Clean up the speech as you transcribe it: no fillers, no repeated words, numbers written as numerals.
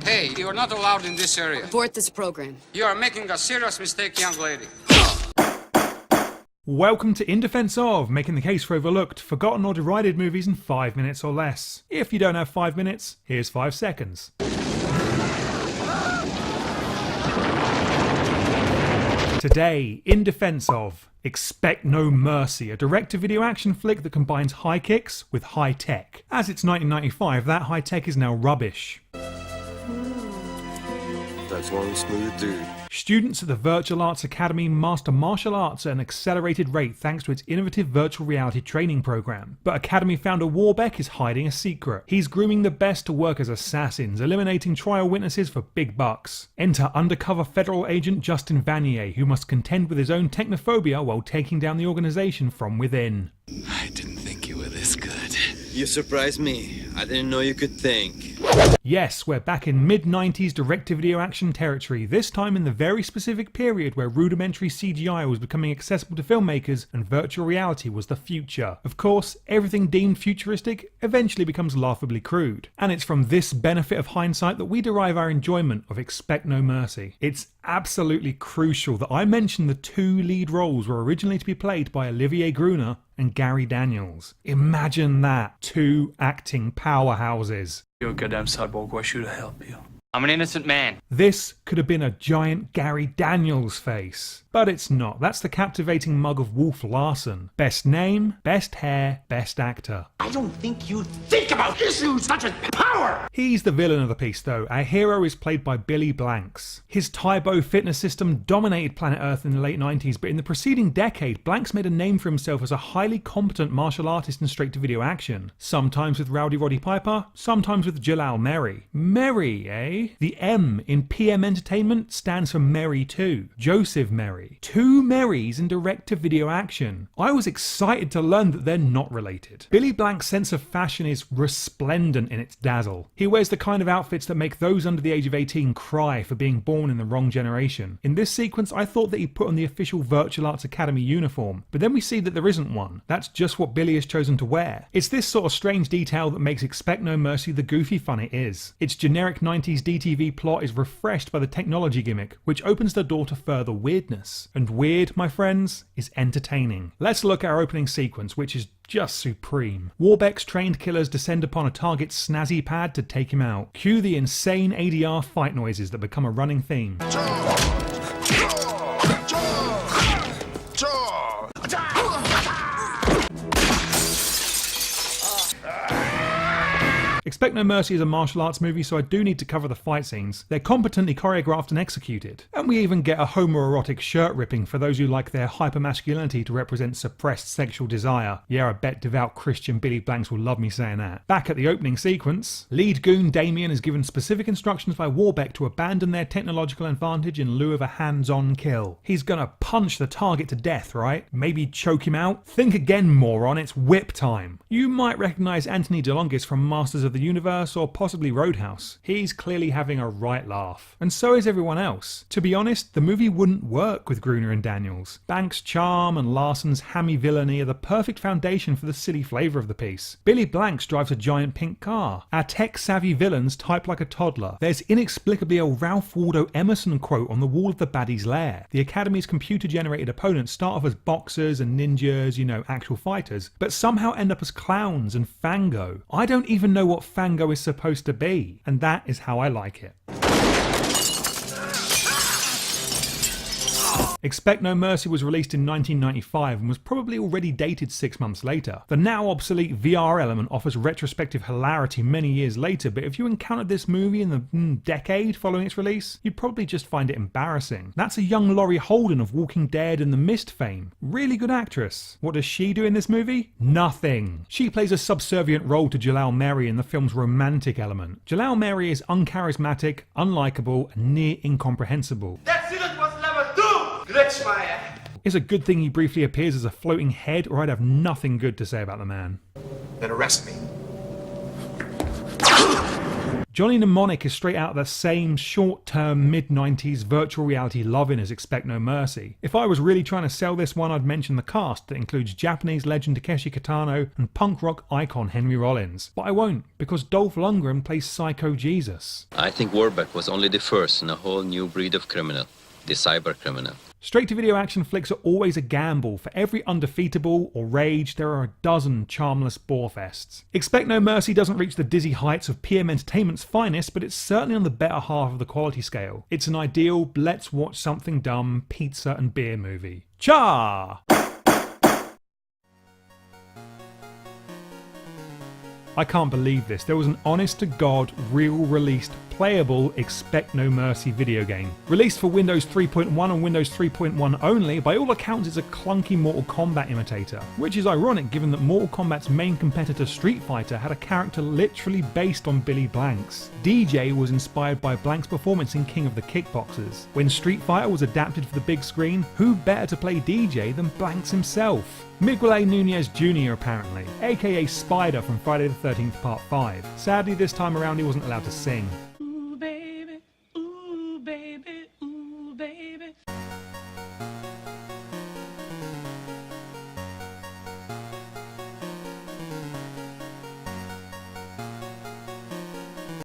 Hey, you are not allowed in this area. Abort this program. You are making a serious mistake, young lady. Welcome to In Defense Of, making the case for overlooked, forgotten or derided movies in 5 minutes or less. If you don't have 5 minutes, here's 5 seconds. Today, In Defense Of, Expect No Mercy, a direct-to-video action flick that combines high kicks with high tech. As it's 1995, that high tech is now rubbish. That's one smooth dude. Students at the Virtual Arts Academy master martial arts at an accelerated rate thanks to its innovative virtual reality training program. But Academy founder Warbeck is hiding a secret. He's grooming the best to work as assassins, eliminating trial witnesses for big bucks. Enter undercover federal agent Justin Vanier, who must contend with his own technophobia while taking down the organization from within. I didn't think you were this good. You surprised me. I didn't know you could think. Yes, we're back in mid-90s direct-to-video action territory, this time in the very specific period where rudimentary CGI was becoming accessible to filmmakers and virtual reality was the future. Of course, everything deemed futuristic eventually becomes laughably crude. And it's from this benefit of hindsight that we derive our enjoyment of Expect No Mercy. It's absolutely crucial that I mention the two lead roles were originally to be played by Olivier Gruner and Gary Daniels. Imagine that, two acting powerhouses. You're a goddamn cyborg. Why should I help you? I'm an innocent man. This could have been a giant Gary Daniels face, but it's not. That's the captivating mug of Wolf Larson. Best name, best hair, best actor. I don't think you think about issues such as power! He's the villain of the piece though. Our hero is played by Billy Blanks. His Taibo fitness system dominated planet Earth in the late 90s, but in the preceding decade, Blanks made a name for himself as a highly competent martial artist in straight-to-video action. Sometimes with Rowdy Roddy Piper, sometimes with Jalal Merhi. Merhi, eh? The M in PM Entertainment stands for Merhi 2. Joseph Merhi. Two Merhys in direct-to-video action. I was excited to learn that they're not related. Billy Blank's sense of fashion is resplendent in its dazzle. He wears the kind of outfits that make those under the age of 18 cry for being born in the wrong generation. In this sequence, I thought that he put on the official Virtual Arts Academy uniform, but then we see that there isn't one. That's just what Billy has chosen to wear. It's this sort of strange detail that makes Expect No Mercy the goofy fun it is. Its generic 90s DTV plot is refreshed by the technology gimmick, which opens the door to further weirdness. And weird, my friends, is entertaining. Let's look at our opening sequence, which is just supreme. Warbeck's trained killers descend upon a target's snazzy pad to take him out. Cue the insane ADR fight noises that become a running theme. Expect No Mercy is a martial arts movie, so I do need to cover the fight scenes. They're competently choreographed and executed. And we even get a homoerotic shirt ripping for those who like their hypermasculinity to represent suppressed sexual desire. Yeah, I bet devout Christian Billy Blanks will love me saying that. Back at the opening sequence, lead goon Damien is given specific instructions by Warbeck to abandon their technological advantage in lieu of a hands-on kill. He's gonna punch the target to death, right? Maybe choke him out? Think again, moron, it's whip time. You might recognise Anthony DeLongis from Masters of the Universe or possibly Roadhouse. He's clearly having a right laugh. And so is everyone else. To be honest, the movie wouldn't work with Gruner and Daniels. Banks' charm and Larson's hammy villainy are the perfect foundation for the silly flavour of the piece. Billy Blanks drives a giant pink car. Our tech-savvy villains type like a toddler. There's inexplicably a Ralph Waldo Emerson quote on the wall of the baddie's lair. The Academy's computer-generated opponents start off as boxers and ninjas, you know, actual fighters, but somehow end up as clowns and Fango. I don't even know what Fango is supposed to be, and that is how I like it. Expect No Mercy was released in 1995 and was probably already dated 6 months later. The now obsolete VR element offers retrospective hilarity many years later, but if you encountered this movie in the decade following its release, you'd probably just find it embarrassing. That's a young Laurie Holden of Walking Dead and The Mist fame. Really good actress. What does she do in this movie? Nothing. She plays a subservient role to Jalal Merhi in the film's romantic element. Jalal Merhi is uncharismatic, unlikable, and near incomprehensible. It's a good thing he briefly appears as a floating head, or I'd have nothing good to say about the man. Then arrest me. Johnny Mnemonic is straight out of the same short-term mid-90s virtual reality loving as Expect No Mercy. If I was really trying to sell this one, I'd mention the cast that includes Japanese legend Takeshi Kitano and punk rock icon Henry Rollins. But I won't, because Dolph Lundgren plays Psycho Jesus. I think Warbeck was only the first in a whole new breed of criminal, the cyber criminal. Straight-to-video action flicks are always a gamble. For every undefeatable or rage, there are a dozen charmless borefests. Expect No Mercy doesn't reach the dizzy heights of PM Entertainment's finest, but it's certainly on the better half of the quality scale. It's an ideal let's watch something dumb pizza and beer movie. Cha! I can't believe this. There was an honest-to-God, real-released, playable Expect No Mercy video game. Released for Windows 3.1 and Windows 3.1 only, by all accounts it's a clunky Mortal Kombat imitator. Which is ironic given that Mortal Kombat's main competitor Street Fighter had a character literally based on Billy Blanks. DJ was inspired by Blanks' performance in King of the Kickboxers. When Street Fighter was adapted for the big screen, who better to play DJ than Blanks himself? Miguel Nunez Jr. apparently, aka Spider from Friday the 13th Part 5. Sadly this time around he wasn't allowed to sing.